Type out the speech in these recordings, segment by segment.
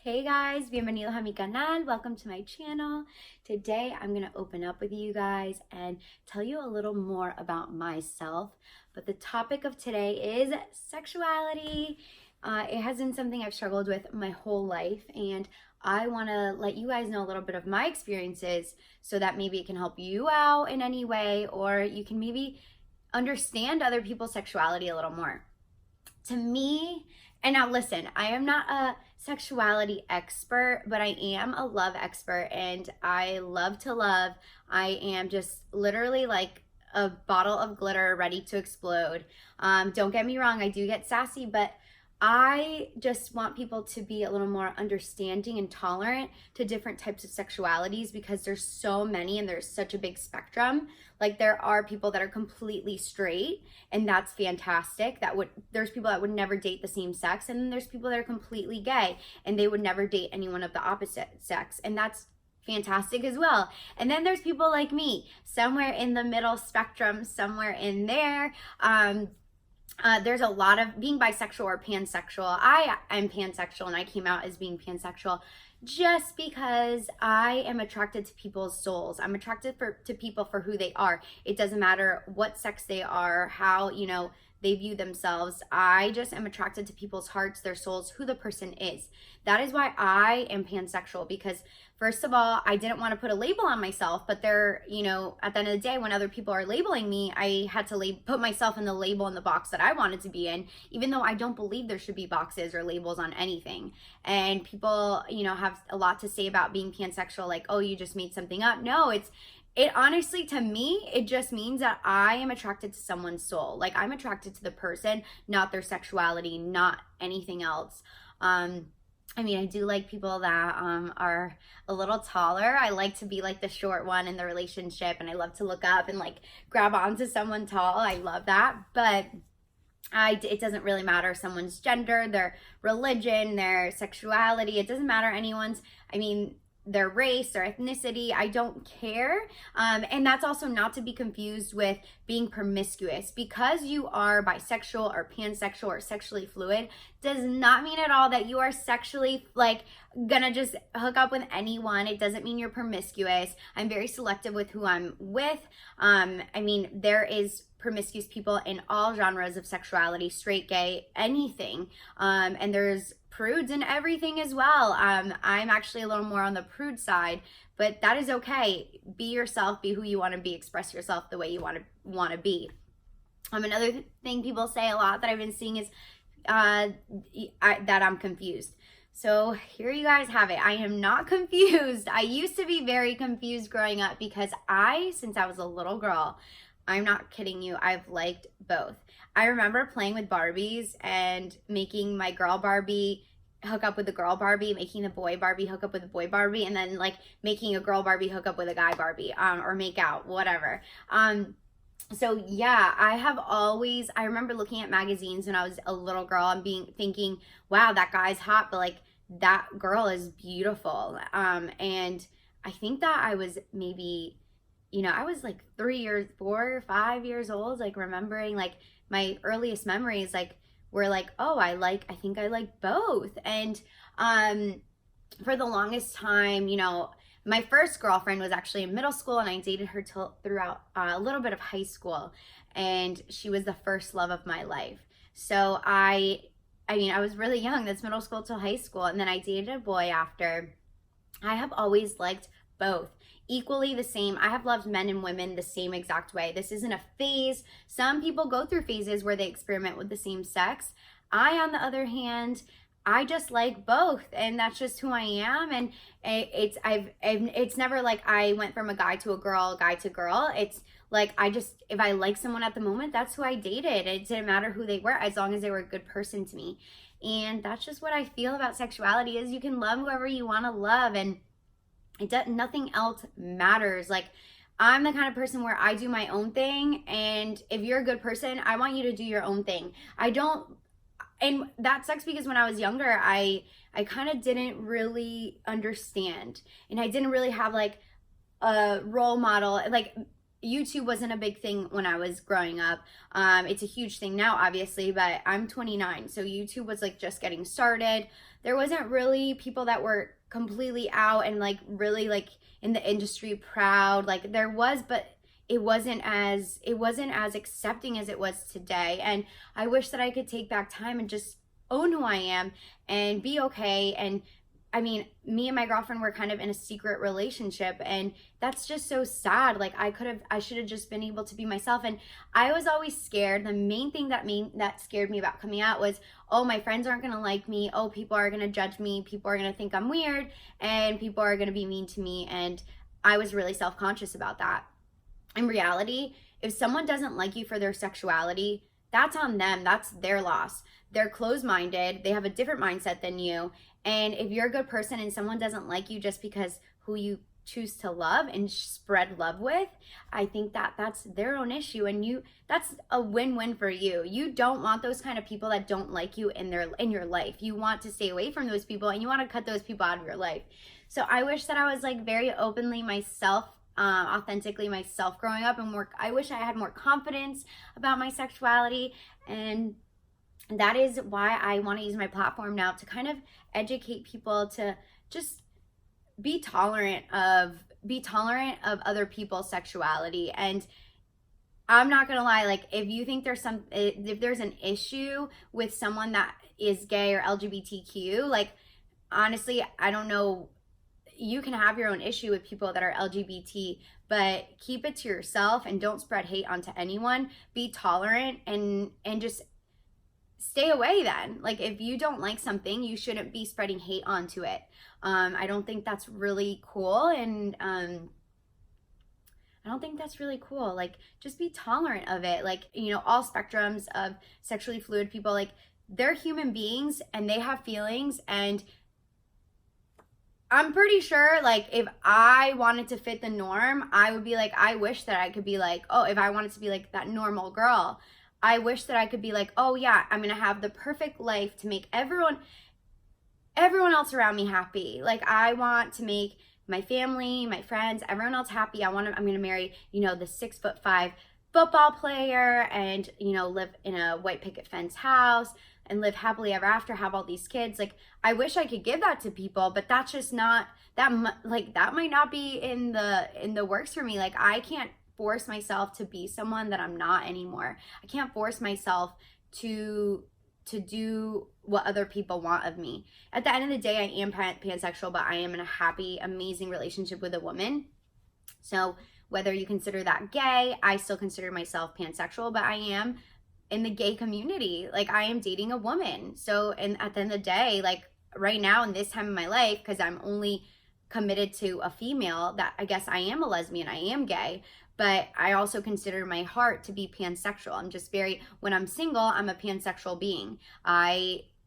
Hey guys, bienvenidos a mi canal. Welcome to my channel. Today I'm going to open up with you guys and tell you a little more about myself. But the topic of today is sexuality. It has been something I've struggled with my whole life, and I want to let you guys know a little bit of my experiences so that maybe it can help you out in any way, or you can maybe understand other people's sexuality a little more. To me, and now listen, I am not a sexuality expert, but I am a love expert, and I love to love. I am just literally like a bottle of glitter ready to explode. Don't get me wrong, I do get sassy, but I just want people to be a little more understanding and tolerant to different types of sexualities, because there's so many and there's such a big spectrum. Like, there are people that are completely straight, and that's fantastic. There's people that would never date the same sex, and then there's people that are completely gay and they would never date anyone of the opposite sex, and that's fantastic as well. And then there's people like me, somewhere in the middle spectrum, somewhere in there. There's a lot of being bisexual or pansexual. I'm pansexual, and I came out as being pansexual just because I am attracted to people's souls. I'm attracted to people for who they are. It doesn't matter what sex they are, how, they view themselves. I just am attracted to people's hearts, their souls, who the person is. That is why I am pansexual, because first of all, I didn't want to put a label on myself, but at the end of the day, when other people are labeling me, I had to put myself in the label in the box that I wanted to be in, even though I don't believe there should be boxes or labels on anything. And people, have a lot to say about being pansexual, like, oh, you just made something up. No, it honestly, to me, it just means that I am attracted to someone's soul. Like, I'm attracted to the person, not their sexuality, not anything else. I do like people that are a little taller. I like to be like the short one in the relationship, and I love to look up and like grab onto someone tall. I love that. But it doesn't really matter someone's gender, their religion, their sexuality. It doesn't matter their race or ethnicity. I don't care. And that's also not to be confused with being promiscuous. Because you are bisexual or pansexual or sexually fluid does not mean at all that you are sexually gonna just hook up with anyone. It doesn't mean you're promiscuous. I'm very selective with who I'm with. There is promiscuous people in all genres of sexuality, straight, gay, anything. And there's prudes and everything as well. I'm actually a little more on the prude side, but that is okay. Be yourself, be who you want to be, express yourself the way you want to be. Another thing people say a lot that I've been seeing is that I'm confused. So here you guys have it. I am not confused. I used to be very confused growing up because since I was a little girl, I'm not kidding you, I've liked both. I remember playing with Barbies and making my girl Barbie hook up with the girl Barbie, making the boy Barbie hook up with the boy Barbie, and then making a girl Barbie hook up with a guy Barbie, or make out, whatever. So yeah, I remember looking at magazines when I was a little girl and thinking, wow, that guy's hot, but that girl is beautiful. And I think that I was maybe, I was 4 or 5 years old, remembering my earliest memories, were oh, I think I like both. And for the longest time, my first girlfriend was actually in middle school, and I dated her throughout a little bit of high school, and she was the first love of my life. So I was really young. That's middle school till high school, and then I dated a boy after. I have always liked both equally the same. I have loved men and women the same exact way. This isn't a phase. Some people go through phases where they experiment with the same sex. On the other hand, I just like both, and that's just who I am. And it's never I went from a guy to a girl, guy to girl. It's if I like someone at the moment, that's who I dated. It didn't matter who they were, as long as they were a good person to me. And that's just what I feel about sexuality, is you can love whoever you want to love, and nothing else matters. I'm the kind of person where I do my own thing, and if you're a good person, I want you to do your own thing. And that sucks, because when I was younger, I kind of didn't really understand, and I didn't really have a role model. YouTube wasn't a big thing when I was growing up. It's a huge thing now, obviously, but I'm 29, so YouTube was just getting started. there wasn't really people that were completely out and like really like in the industry proud. Like there was, but it wasn't as accepting as it was today. And I wish that I could take back time and just own who I am and be okay. And I mean, me and my girlfriend were kind of in a secret relationship, and that's just so sad. Like I should have just been able to be myself. And I was always scared. The main thing that scared me about coming out was, oh, my friends aren't gonna like me. Oh, people are gonna judge me. People are gonna think I'm weird, and people are gonna be mean to me. And I was really self-conscious about that. In reality, if someone doesn't like you for their sexuality, that's on them. That's their loss. They're closed-minded. They have a different mindset than you. And if you're a good person and someone doesn't like you just because who you choose to love and spread love with, I think that that's their own issue, and that's a win-win for you. You don't want those kind of people that don't like you in your life. You want to stay away from those people, and you want to cut those people out of your life. So I wish that I was like very openly myself, authentically myself growing up, and I wish I had more confidence about my sexuality. And that is why I want to use my platform now to kind of educate people to just be tolerant of other people's sexuality. And I'm not gonna lie, like if you think if there's an issue with someone that is gay or LGBTQ, like honestly, I don't know, you can have your own issue with people that are LGBT, but keep it to yourself and don't spread hate onto anyone. Be tolerant and just stay away then. Like if you don't like something, you shouldn't be spreading hate onto it. I don't think that's really cool. And I don't think that's really cool. Like just be tolerant of it. Like, you know, all spectrums of sexually fluid people, like they're human beings and they have feelings. And I'm pretty sure like if I wanted to fit the norm, I would be like, I wish that I could be like, oh, if I wanted to be like that normal girl, I wish that I could be like, oh yeah, I'm gonna have the perfect life to make everyone else around me happy. Like I want to make my family, my friends, everyone else happy. I'm gonna marry, you know, the 6'5" football player, and, you know, live in a white picket fence house and live happily ever after, have all these kids. Like I wish I could give that to people, but that's just not that might not be in the works for me. Like I can't force myself to be someone that I'm not anymore. I can't force myself to do what other people want of me. At the end of the day, I am pansexual, but I am in a happy, amazing relationship with a woman. So whether you consider that gay, I still consider myself pansexual, but I am in the gay community. Like I am dating a woman. So, and at the end of the day, like right now in this time of my life, because I'm only committed to a female, that I guess I am a lesbian, I am gay, but I also consider my heart to be pansexual. I'm just when I'm single, I'm a pansexual being.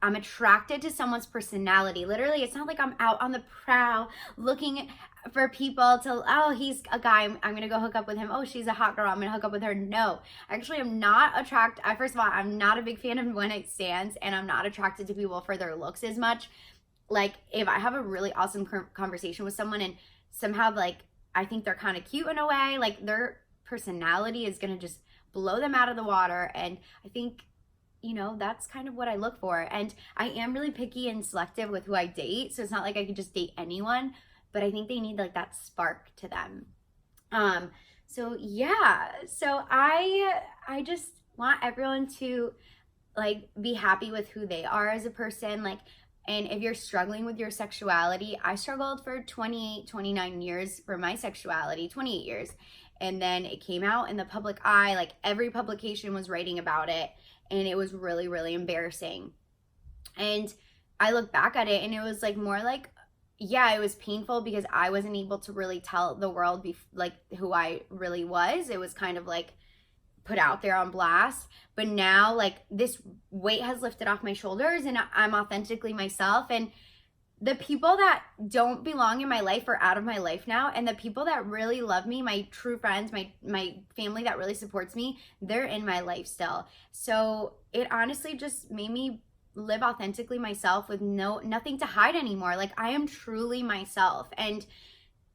I'm attracted to someone's personality. Literally, it's not like I'm out on the prowl looking for people to, oh, he's a guy, I'm gonna go hook up with him. Oh, she's a hot girl, I'm gonna hook up with her. No, actually, I'm not attracted. First of all, I'm not a big fan of one-night stands, and I'm not attracted to people for their looks as much. Like, if I have a really awesome conversation with someone and somehow, like, I think they're kind of cute in a way, like, their personality is gonna just blow them out of the water. And I think, you know, that's kind of what I look for. And I am really picky and selective with who I date, so it's not like I could just date anyone, but I think they need like that spark to them. So yeah, so I just want everyone to like be happy with who they are as a person. Like, and if you're struggling with your sexuality, I struggled for 29 years for my sexuality, 28 years. And then it came out in the public eye, like every publication was writing about it, and it was really, really embarrassing. And I look back at it and it was like more like, yeah, it was painful because I wasn't able to really tell the world like who I really was. It was kind of like put out there on blast. But now like this weight has lifted off my shoulders and I'm authentically myself. And the people that don't belong in my life are out of my life now. And the people that really love me, my true friends, my family that really supports me, they're in my life still. So it honestly just made me live authentically myself with nothing to hide anymore. Like I am truly myself. And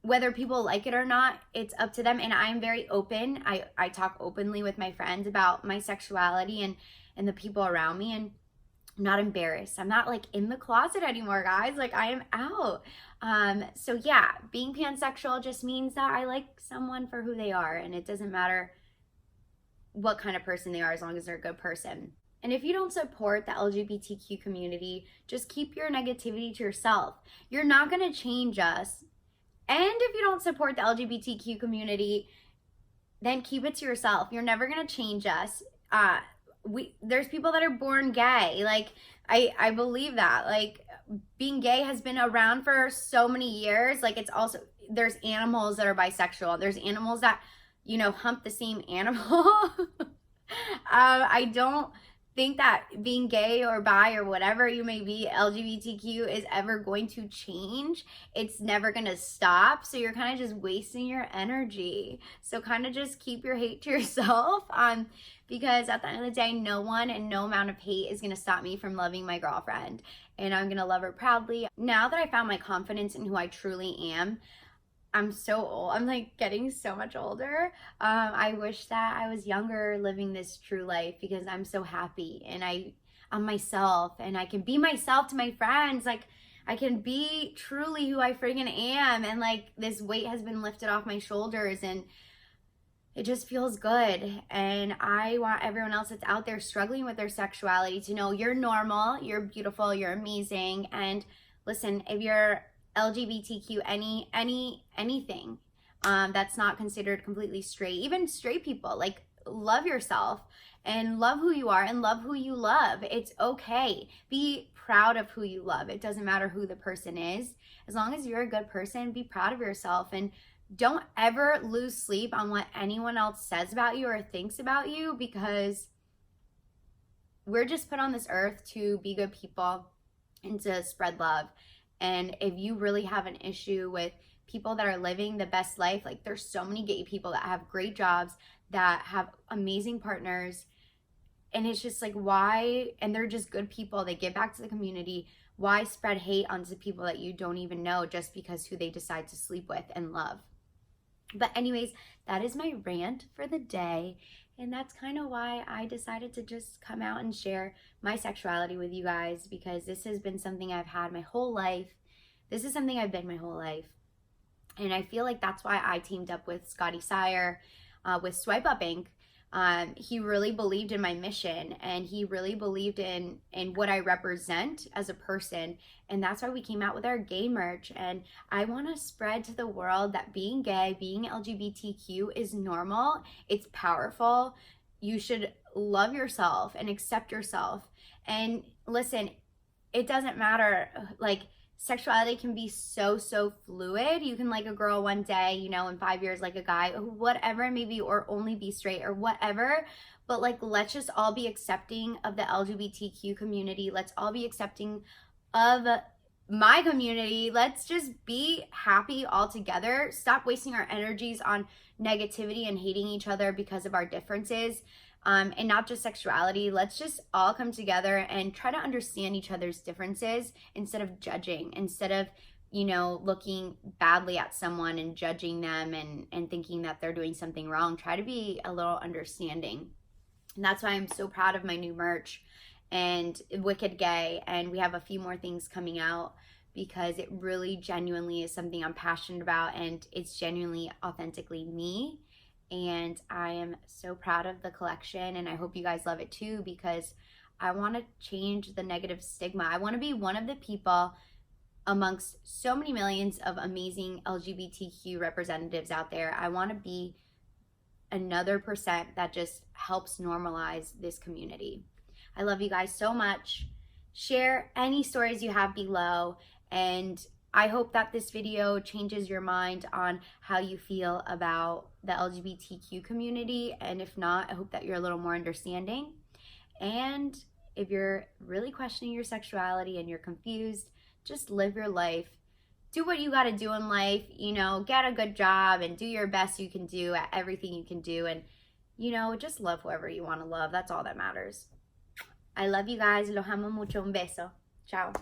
whether people like it or not, it's up to them. And I'm very open. I talk openly with my friends about my sexuality and the people around me. And I'm not embarrassed. I'm not like in the closet anymore, guys. Like I am out. So yeah, being pansexual just means that I like someone for who they are, and it doesn't matter what kind of person they are as long as they're a good person. And if you don't support the LGBTQ community, just keep your negativity to yourself. You're not going to change us. And if you don't support the LGBTQ community, then keep it to yourself. You're never going to change us. There's people that are born gay. Like I believe that. Like being gay has been around for so many years. Like it's also, there's animals that are bisexual. There's animals that, you know, hump the same animal. I don't think that being gay or bi or whatever you may be, LGBTQ, is ever going to change. It's never going to stop. So you're kind of just wasting your energy. So kind of just keep your hate to yourself. Because at the end of the day, no one and no amount of hate is going to stop me from loving my girlfriend. And I'm going to love her proudly. Now that I found my confidence in who I truly am, I'm so old. I'm like getting so much older. I wish that I was younger living this true life because I'm so happy and I'm myself and I can be myself to my friends. Like I can be truly who I friggin' am, and like this weight has been lifted off my shoulders and it just feels good. And I want everyone else that's out there struggling with their sexuality to know you're normal, you're beautiful, you're amazing. And listen, if you're LGBTQ, anything that's not considered completely straight, even straight people, like love yourself and love who you are and love who you love. It's okay. Be proud of who you love. It doesn't matter who the person is. As long as you're a good person, be proud of yourself and don't ever lose sleep on what anyone else says about you or thinks about you, because we're just put on this earth to be good people and to spread love. And if you really have an issue with people that are living the best life, like there's so many gay people that have great jobs, that have amazing partners, and it's just like, why? And they're just good people. They give back to the community. Why spread hate onto people that you don't even know just because who they decide to sleep with and love? But anyways, that is my rant for the day. And that's kind of why I decided to just come out and share my sexuality with you guys, because this has been something I've had my whole life. This is something I've been my whole life. And I feel like that's why I teamed up with Scotty Sire with Swipe Up Inc. He really believed in my mission, and he really believed in what I represent as a person. And that's why we came out with our gay merch. And I want to spread to the world that being gay, being LGBTQ is normal. It's powerful. You should love yourself and accept yourself. And listen, it doesn't matter, like, sexuality can be so fluid. You can like a girl one day, you know, in 5 years like a guy, whatever, maybe, or only be straight or whatever. But like, let's just all be accepting of the LGBTQ community. Let's all be accepting of my community. Let's just be happy all together. Stop wasting our energies on negativity and hating each other because of our differences. And not just sexuality. Let's just all come together and try to understand each other's differences instead of judging, instead of, you know, looking badly at someone and judging them and thinking that they're doing something wrong. Try to be a little understanding. And that's why I'm so proud of my new merch and Wicked Gay. And we have a few more things coming out because it really genuinely is something I'm passionate about, and it's genuinely authentically me. And I am so proud of the collection, and I hope you guys love it too, because I want to change the negative stigma. I want to be one of the people amongst so many millions of amazing LGBTQ representatives out there. I want to be another percent that just helps normalize this community. I love you guys so much. Share any stories you have below, and I hope that this video changes your mind on how you feel about the LGBTQ community. And if not, I hope that you're a little more understanding. And if you're really questioning your sexuality and you're confused, just live your life. Do what you got to do in life, you know, get a good job and do your best you can do at everything you can do. And, you know, just love whoever you want to love. That's all that matters. I love you guys. Los amo mucho. Un beso. Ciao.